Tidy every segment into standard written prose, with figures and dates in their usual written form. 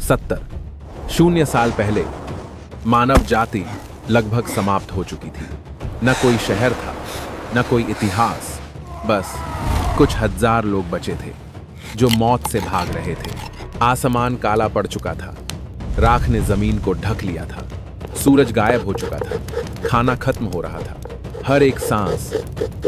70 शून्य साल पहले मानव जाति लगभग समाप्त हो चुकी थी। न कोई शहर था, न कोई इतिहास, बस कुछ हजार लोग बचे थे जो मौत से भाग रहे थे। आसमान काला पड़ चुका था, राख ने जमीन को ढक लिया था, सूरज गायब हो चुका था, खाना खत्म हो रहा था। हर एक सांस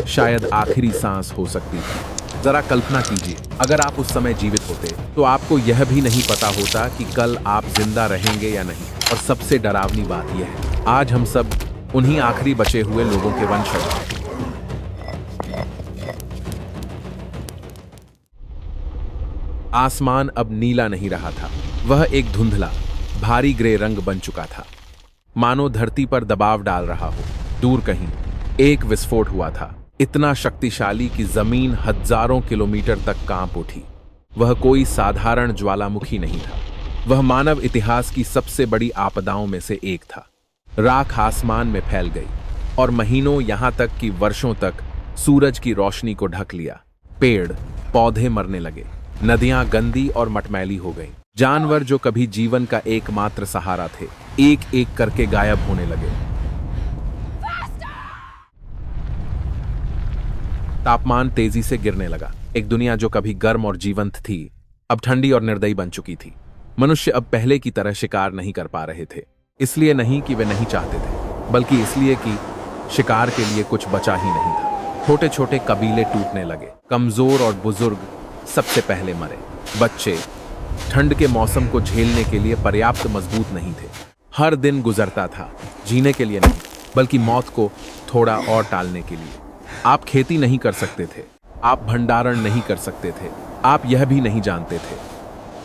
शायद आखिरी सांस हो सकती थी। जरा कल्पना कीजिए, अगर आप उस समय जीवित होते तो आपको यह भी नहीं पता होता कि कल आप जिंदा रहेंगे या नहीं। और सबसे डरावनी बात यह है, आज हम सब उन्हीं आखिरी बचे हुए लोगों के वंशज हैं। आसमान अब नीला नहीं रहा था, वह एक धुंधला, भारी ग्रे रंग बन चुका था, मानो धरती पर दबाव डाल रहा हो। दूर कहीं एक विस्फोट हुआ था, इतना शक्तिशाली कि जमीन हजारों किलोमीटर तक कांप उठी। वह कोई साधारण ज्वालामुखी नहीं था, वह मानव इतिहास की सबसे बड़ी आपदाओं में से एक था। राख आसमान में फैल गई और महीनों, यहां तक कि वर्षों तक सूरज की रोशनी को ढक लिया। पेड़ पौधे मरने लगे, नदियां गंदी और मटमैली हो गईं। जानवर जो कभी जीवन का एकमात्र सहारा थे, एक एक करके गायब होने लगे। तापमान तेजी से गिरने लगा। एक दुनिया जो कभी गर्म और जीवंत थी, अब ठंडी और निर्दयी बन चुकी थी। मनुष्य अब पहले की तरह शिकार नहीं कर पा रहे थे, इसलिए नहीं कि वे नहीं चाहते थे, बल्कि इसलिए कि शिकार के लिए कुछ बचा ही नहीं था। छोटे छोटे कबीले टूटने लगे, कमजोर और बुजुर्ग सबसे पहले मरे। बच्चे ठंड के मौसम को झेलने के लिए पर्याप्त मजबूत नहीं थे। हर दिन गुजरता था जीने के लिए नहीं, बल्कि मौत को थोड़ा और टालने के लिए। आप खेती नहीं कर सकते थे, आप भंडारण नहीं कर सकते थे, आप यह भी नहीं जानते थे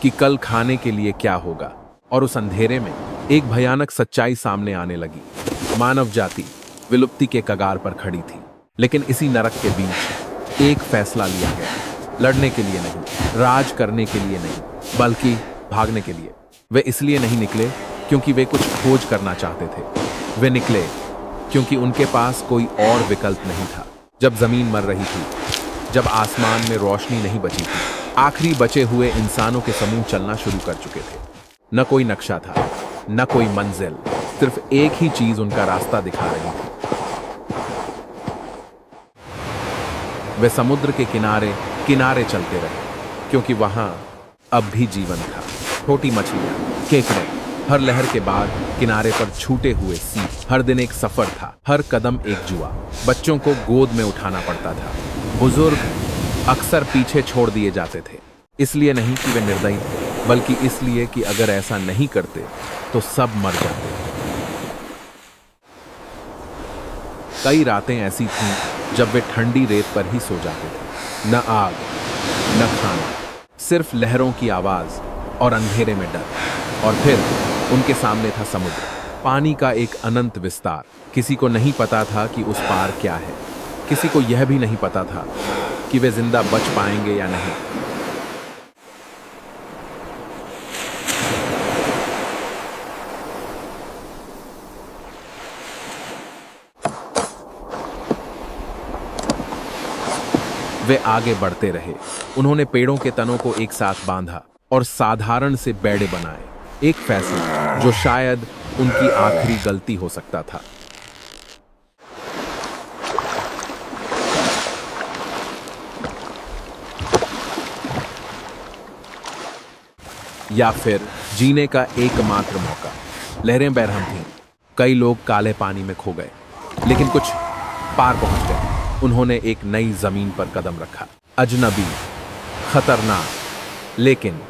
कि कल खाने के लिए क्या होगा। और उस अंधेरे में एक भयानक सच्चाई सामने आने लगी। मानव जाति विलुप्ति के कगार पर खड़ी थी। लेकिन इसी नरक के बीच एक फैसला लिया गया, लड़ने के लिए नहीं, राज करने के लिए नहीं, बल्कि भागने के लिए। वे इसलिए नहीं निकले क्योंकि वे कुछ खोज करना चाहते थे, वे निकले क्योंकि उनके पास कोई और विकल्प नहीं था। जब जमीन मर रही थी, जब आसमान में रोशनी नहीं बची थी, आखिरी बचे हुए इंसानों के समूह चलना शुरू कर चुके थे। न कोई नक्शा था, न कोई मंजिल, सिर्फ एक ही चीज उनका रास्ता दिखा रही थी। वे समुद्र के किनारे किनारे चलते रहे, क्योंकि वहां अब भी जीवन था। छोटी मछलियां, केकड़े, हर लहर के बाद किनारे पर छूटे हुए सीप। हर दिन एक सफर था, हर कदम एक जुआ। बच्चों को गोद में उठाना पड़ता था, बुजुर्ग अक्सर पीछे छोड़ दिए जाते थे। इसलिए नहीं कि वे निर्दयी थे, बल्कि इसलिए कि अगर ऐसा नहीं करते तो सब मर जाते। कई रातें ऐसी थीं जब वे ठंडी रेत पर ही सो जाते थे। न आग, न खाना, सिर्फ लहरों की आवाज और अंधेरे में डर। और फिर उनके सामने था समुद्र, पानी का एक अनंत विस्तार। किसी को नहीं पता था कि उस पार क्या है, किसी को यह भी नहीं पता था कि वे जिंदा बच पाएंगे या नहीं। वे आगे बढ़ते रहे। उन्होंने पेड़ों के तनों को एक साथ बांधा और साधारण से बेड़े बनाए। एक फैसला जो शायद उनकी आखिरी गलती हो सकता था। या फिर जीने का एकमात्र मौका। लहरें बेरहम थीं, कई लोग काले पानी में खो गए, लेकिन कुछ पार पहुंच गए। उन्होंने एक नई जमीन पर कदम रखा, अजनबी, खतरनाक, लेकिन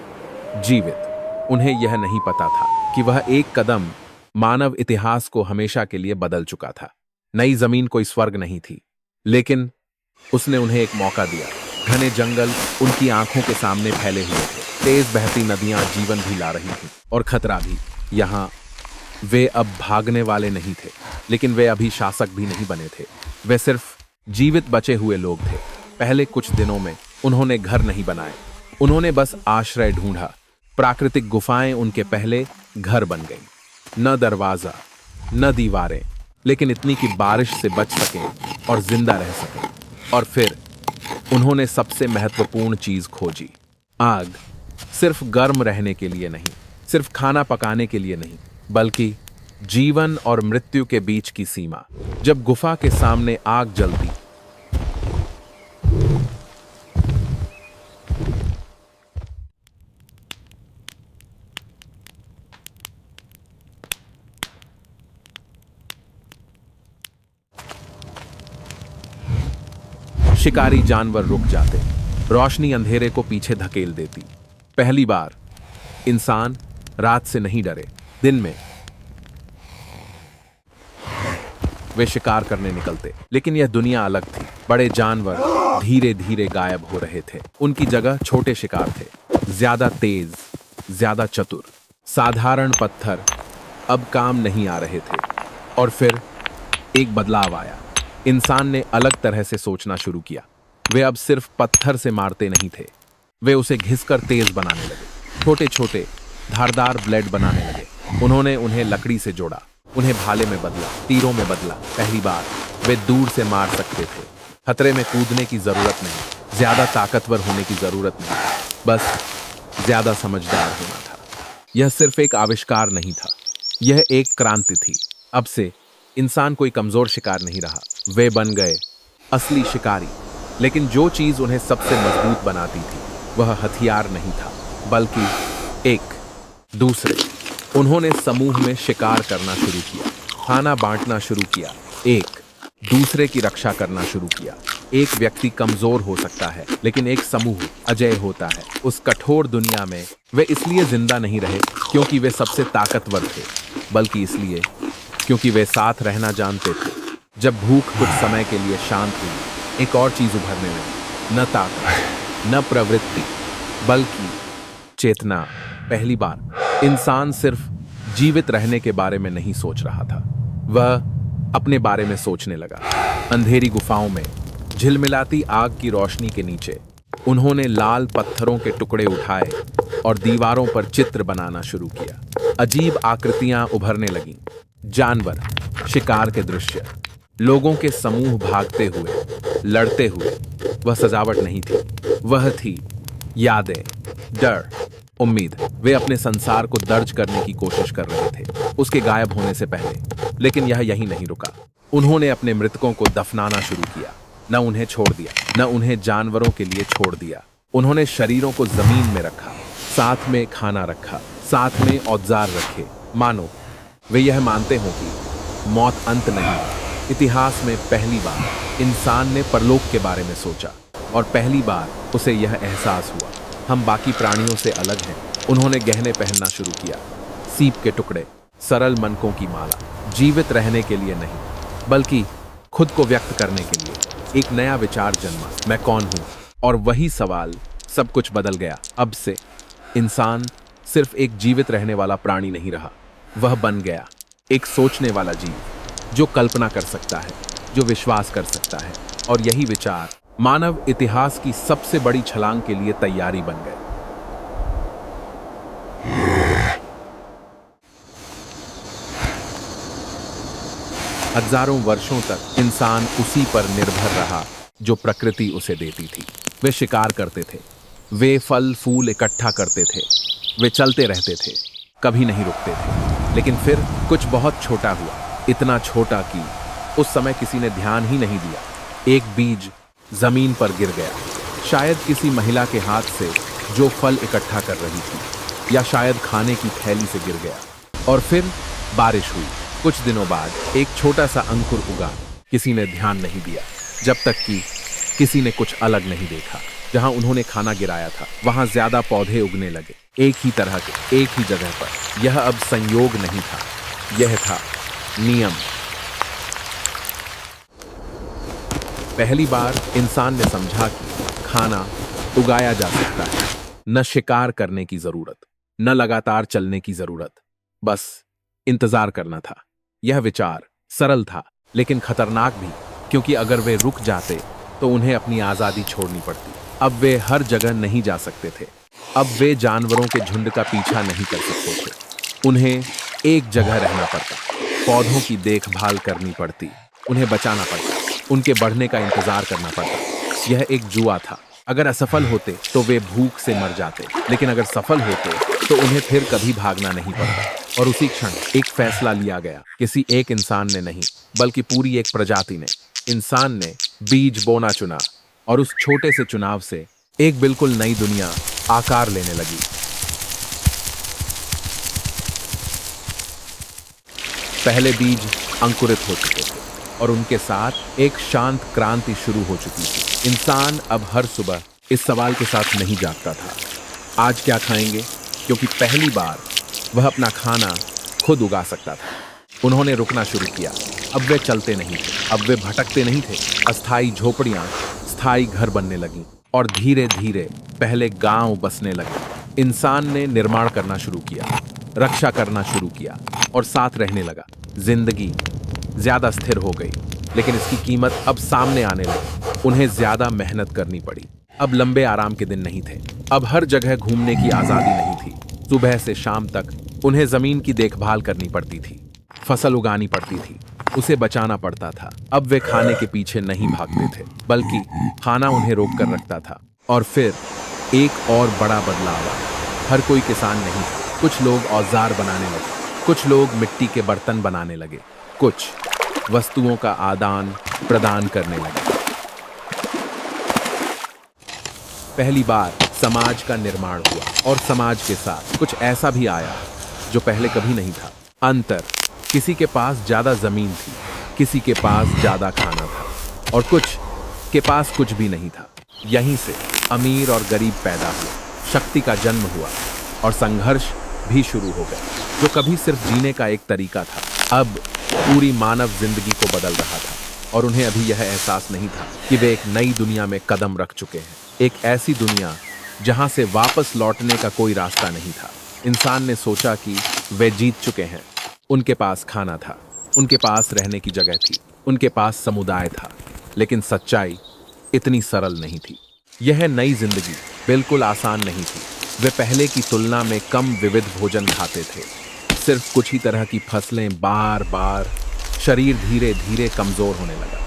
जीवित। उन्हें यह नहीं पता था कि वह एक कदम मानव इतिहास को हमेशा के लिए बदल चुका था। नई जमीन कोई स्वर्ग नहीं थी, लेकिन उसने उन्हें एक मौका दिया। घने जंगल उनकी आंखों के सामने फैले हुए थे, तेज बहती नदियां जीवन भी ला रही थीं, और खतरा भी। यहां वे अब भागने वाले नहीं थे, लेकिन वे अभी शासक भी नहीं बने थे। वे सिर्फ जीवित बचे हुए लोग थे। पहले कुछ दिनों में उन्होंने घर नहीं बनाए, उन्होंने बस आश्रय ढूंढा। प्राकृतिक गुफाएं उनके पहले घर बन गईं। न दरवाजा, न दीवारें, लेकिन इतनी कि बारिश से बच सकें और जिंदा रह सकें। और फिर उन्होंने सबसे महत्वपूर्ण चीज खोजी, आग। सिर्फ गर्म रहने के लिए नहीं, सिर्फ खाना पकाने के लिए नहीं, बल्कि जीवन और मृत्यु के बीच की सीमा। जब गुफा के सामने आग जलती, शिकारी जानवर रुक जाते। रोशनी अंधेरे को पीछे धकेल देती। पहली बार इंसान रात से नहीं डरे, दिन में वे शिकार करने निकलते। लेकिन यह दुनिया अलग थी। बड़े जानवर धीरे धीरे गायब हो रहे थे। उनकी जगह छोटे शिकार थे, ज्यादा तेज, ज्यादा चतुर। साधारण पत्थर अब काम नहीं आ रहे थे। और फिर एक बदलाव आया। इंसान ने अलग तरह से सोचना शुरू किया। वे अब सिर्फ पत्थर से मारते नहीं थे, वे उसे घिसकर तेज बनाने लगे। छोटे छोटे धारदार ब्लेड बनाने लगे। उन्होंने उन्हें लकड़ी से जोड़ा, उन्हें भाले में बदला, तीरों में बदला। पहली बार वे दूर से मार सकते थे। खतरे में कूदने की जरूरत नहीं, ज्यादा ताकतवर होने की जरूरत नहीं, बस ज्यादा समझदार होना था। यह सिर्फ एक आविष्कार नहीं था, यह एक क्रांति थी। अब से इंसान कोई कमजोर शिकार नहीं रहा, वे बन गए असली शिकारी। लेकिन जो चीज उन्हें सबसे मजबूत बनाती थी वह हथियार नहीं था, बल्कि एक दूसरे। उन्होंने समूह में शिकार करना शुरू किया, खाना बांटना शुरू किया, एक दूसरे की रक्षा करना शुरू किया। एक व्यक्ति कमजोर हो सकता है, लेकिन एक समूह अजेय होता है। उस कठोर दुनिया में वे इसलिए जिंदा नहीं रहे क्योंकि वे सबसे ताकतवर थे, बल्कि इसलिए क्योंकि वे साथ रहना जानते थे। जब भूख कुछ समय के लिए शांत हुई, एक और चीज उभरने लगी। न ताकत, न प्रवृत्ति, बल्कि चेतना। पहली बार इंसान सिर्फ जीवित रहने के बारे में नहीं सोच रहा था, वह अपने बारे में सोचने लगा। अंधेरी गुफाओं में झिलमिलाती आग की रोशनी के नीचे उन्होंने लाल पत्थरों के टुकड़े उठाए और दीवारों पर चित्र बनाना शुरू किया। अजीब आकृतियां उभरने लगीं, जानवर, शिकार के दृश्य, लोगों के समूह भागते हुए, लड़ते हुए। वह सजावट नहीं थी, वह थी यादें, डर, उम्मीद। वे अपने संसार को दर्ज करने की कोशिश कर रहे थे उसके गायब होने से पहले। लेकिन यह यहीं नहीं रुका। उन्होंने अपने मृतकों को दफनाना शुरू किया। न उन्हें छोड़ दिया, न उन्हें जानवरों के लिए छोड़ दिया। उन्होंने शरीरों को जमीन में रखा, साथ में खाना रखा, साथ में औजार रखे, मानो वे यह मानते हों कि मौत अंत नहीं। इतिहास में पहली बार इंसान ने परलोक के बारे में सोचा, और पहली बार उसे यह एहसास हुआ, हम बाकी प्राणियों से अलग हैं। उन्होंने गहने पहनना शुरू किया, सीप के टुकड़े, सरल मनकों की माला। जीवित रहने के लिए नहीं, बल्कि खुद को व्यक्त करने के लिए। एक नया विचार जन्मा, मैं कौन हूं? और वही सवाल सब कुछ बदल गया। अब से इंसान सिर्फ एक जीवित रहने वाला प्राणी नहीं रहा, वह बन गया एक सोचने वाला जीव, जो कल्पना कर सकता है, जो विश्वास कर सकता है। और यही विचार मानव इतिहास की सबसे बड़ी छलांग के लिए तैयारी बन गए। हजारों वर्षों तक इंसान उसी पर निर्भर रहा जो प्रकृति उसे देती थी। वे शिकार करते थे, वे फल फूल इकट्ठा करते थे, वे चलते रहते थे, कभी नहीं रुकते थे। लेकिन फिर कुछ बहुत छोटा हुआ, इतना छोटा कि उस समय किसी ने ध्यान ही नहीं दिया। एक बीज जमीन पर गिर गया, शायद किसी महिला के हाथ से जो फल इकट्ठा कर रही थी, या शायद खाने की थैली से गिर गया। और फिर बारिश हुई। कुछ दिनों बाद एक छोटा सा अंकुर उगा। किसी ने ध्यान नहीं दिया, जब तक कि किसी ने कुछ अलग नहीं देखा। जहां उन्होंने खाना गिराया था, वहां ज्यादा पौधे उगने लगे, एक ही तरह के, एक ही जगह पर। यह अब संयोग नहीं था, यह था नियम। पहली बार इंसान ने समझा कि खाना उगाया जा सकता है, न शिकार करने की जरूरत, न लगातार चलने की जरूरत, बस इंतजार करना था। यह विचार सरल था, लेकिन खतरनाक भी, क्योंकि अगर वे रुक जाते तो उन्हें अपनी आजादी छोड़नी पड़ती। अब वे हर जगह नहीं जा सकते थे। अब वे जानवरों के झुंड का पीछा नहीं कर सकते थे। उन्हें एक जगह रहना पड़ता, पौधों की देखभाल करनी पड़ती, उन्हें बचाना पड़ता, उनके बढ़ने का इंतजार करना पड़ता। यह एक जुआ था। अगर असफल होते तो वे भूख से मर जाते, लेकिन अगर सफल होते तो उन्हें फिर कभी भागना नहीं पड़ता। और उसी क्षण एक फैसला लिया गया। किसी एक इंसान ने नहीं, बल्कि पूरी एक प्रजाति ने, इंसान ने बीज बोना चुना। और उस छोटे से चुनाव से एक बिल्कुल नई दुनिया आकार लेने लगी। पहले बीज अंकुरित हो चुके थे और उनके साथ एक शांत क्रांति शुरू हो चुकी थी। इंसान अब हर सुबह इस सवाल के साथ नहीं जागता था, आज क्या खाएंगे, क्योंकि पहली बार वह अपना खाना खुद उगा सकता था। उन्होंने रुकना शुरू किया। अब वे चलते नहीं थे, अब वे भटकते नहीं थे। अस्थाई झोपड़ियां स्थायी घर बनने लगीं और धीरे धीरे पहले गांव बसने लगे। इंसान ने निर्माण करना शुरू किया, रक्षा करना शुरू किया और साथ रहने लगा। जिंदगी ज्यादा स्थिर हो गई, लेकिन इसकी कीमत अब सामने आने लगी। उन्हें ज्यादा मेहनत करनी पड़ी। अब लंबे आराम के दिन नहीं थे। अब हर जगह घूमने की आजादी नहीं थी। सुबह से शाम तक उन्हें जमीन की देखभाल करनी पड़ती थी, फसल उगानी पड़ती थी, उसे बचाना पड़ता था। अब वे खाने के पीछे नहीं भागते थे, बल्कि खाना उन्हें रोक कर रखता था। और फिर एक और बड़ा बदलाव आया। हर कोई किसान नहीं था। कुछ लोग औजार बनाने लगे, कुछ लोग मिट्टी के बर्तन बनाने लगे, कुछ वस्तुओं का आदान प्रदान करने लगे। पहली बार समाज का निर्माण हुआ और समाज के साथ कुछ ऐसा भी आया जो पहले कभी नहीं था। अंतर, किसी के पास ज्यादा जमीन थी, किसी के पास ज्यादा खाना था और कुछ के पास कुछ भी नहीं था। यहीं से अमीर और गरीब पैदा हुए, शक्ति का जन्म हुआ और संघर्ष भी शुरू हो गया। जो कभी सिर्फ जीने का एक तरीका था, अब पूरी मानव जिंदगी को बदल रहा था। और उन्हें अभी यह एहसास नहीं था कि वे एक नई दुनिया में कदम रख चुके हैं। एक ऐसी दुनिया जहां से वापस लौटने का कोई रास्ता नहीं था। इंसान ने सोचा कि वे जीत चुके हैं। उनके पास खाना था, उनके पास रहने की जगह थी, उनके पास समुदाय था। लेकिन सच्चाई इतनी सरल नहीं थी। यह नई जिंदगी बिल्कुल आसान नहीं थी। वे पहले की तुलना में कम विविध भोजन खाते थे, सिर्फ कुछ ही तरह की फसलें। बार बार शरीर धीरे धीरे कमजोर होने लगा।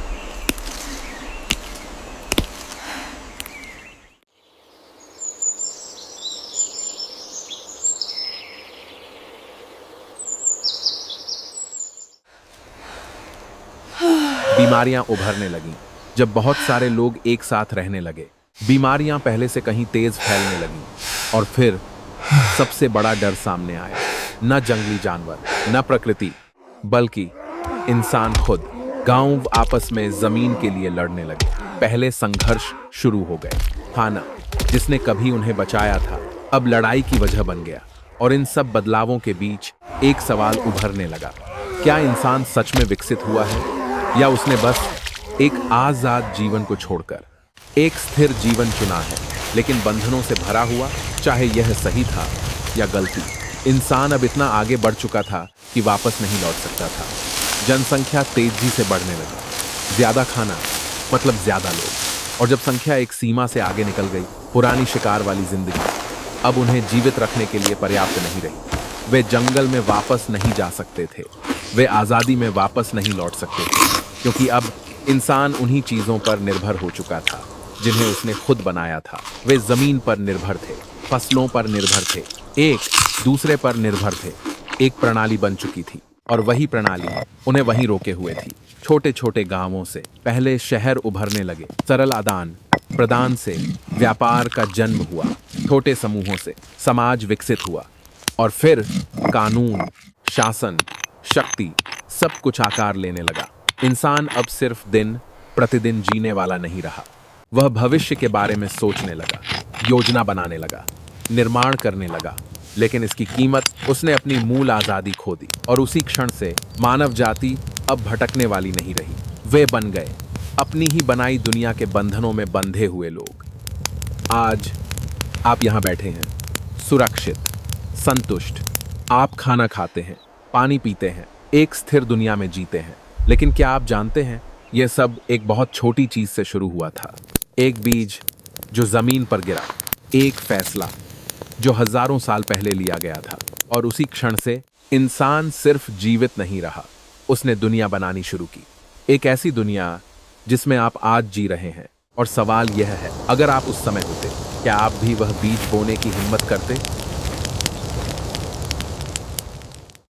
बीमारियां उभरने लगीं। जब बहुत सारे लोग एक साथ रहने लगे, बीमारियां पहले से कहीं तेज फैलने लगीं। और फिर सबसे बड़ा डर सामने आया। न जंगली जानवर, न प्रकृति, बल्कि इंसान खुद। गांव आपस में जमीन के लिए लड़ने लगे। पहले संघर्ष शुरू हो गए। खाना, जिसने कभी उन्हें बचाया था, अब लड़ाई की वजह बन गया। और इन सब बदलावों के बीच एक सवाल उभरने लगा, क्या इंसान सच में विकसित हुआ है, या उसने बस एक आजाद जीवन को छोड़कर एक स्थिर जीवन चुना है, लेकिन बंधनों से भरा हुआ। चाहे यह सही था या गलती, इंसान अब इतना आगे बढ़ चुका था कि वापस नहीं लौट सकता था। जनसंख्या तेजी से बढ़ने लगी। ज्यादा खाना मतलब ज्यादा लोग। और जब संख्या एक सीमा से आगे निकल गई, पुरानी शिकार वाली जिंदगी अब उन्हें जीवित रखने के लिए पर्याप्त नहीं रही। वे जंगल में वापस नहीं जा सकते थे, वे आजादी में वापस नहीं लौट सकते थे, क्योंकि अब इंसान उन्हीं चीजों पर निर्भर हो चुका था जिन्हें उसने खुद बनाया था। वे जमीन पर निर्भर थे, फसलों पर निर्भर थे, एक दूसरे पर निर्भर थे। एक प्रणाली बन चुकी थी और वही प्रणाली उन्हें वहीं रोके हुए थी। छोटे छोटे गांवों से पहले शहर उभरने लगे। सरल आदान प्रदान से व्यापार का जन्म हुआ। छोटे समूहों से समाज विकसित हुआ। और फिर कानून, शासन, शक्ति, सब कुछ आकार लेने लगा। इंसान अब सिर्फ दिन प्रतिदिन जीने वाला नहीं रहा, वह भविष्य के बारे में सोचने लगा, योजना बनाने लगा, निर्माण करने लगा। लेकिन इसकी कीमत, उसने अपनी मूल आजादी खो दी। और उसी क्षण से मानव जाति अब भटकने वाली नहीं रही। वे बन गए अपनी ही बनाई दुनिया के बंधनों में बंधे हुए लोग। आज आप यहां बैठे हैं, सुरक्षित, संतुष्ट। आप खाना खाते हैं, पानी पीते हैं, एक स्थिर दुनिया में जीते हैं। लेकिन क्या आप जानते हैं, यह सब एक बहुत छोटी चीज से शुरू हुआ था। एक बीज जो जमीन पर गिरा, एक फैसला जो हजारों साल पहले लिया गया था। और उसी क्षण से इंसान सिर्फ जीवित नहीं रहा, उसने दुनिया बनानी शुरू की। एक ऐसी दुनिया जिसमें आप आज जी रहे हैं। और सवाल यह है, अगर आप उस समय होते, क्या आप भी वह बीज बोने की हिम्मत करते?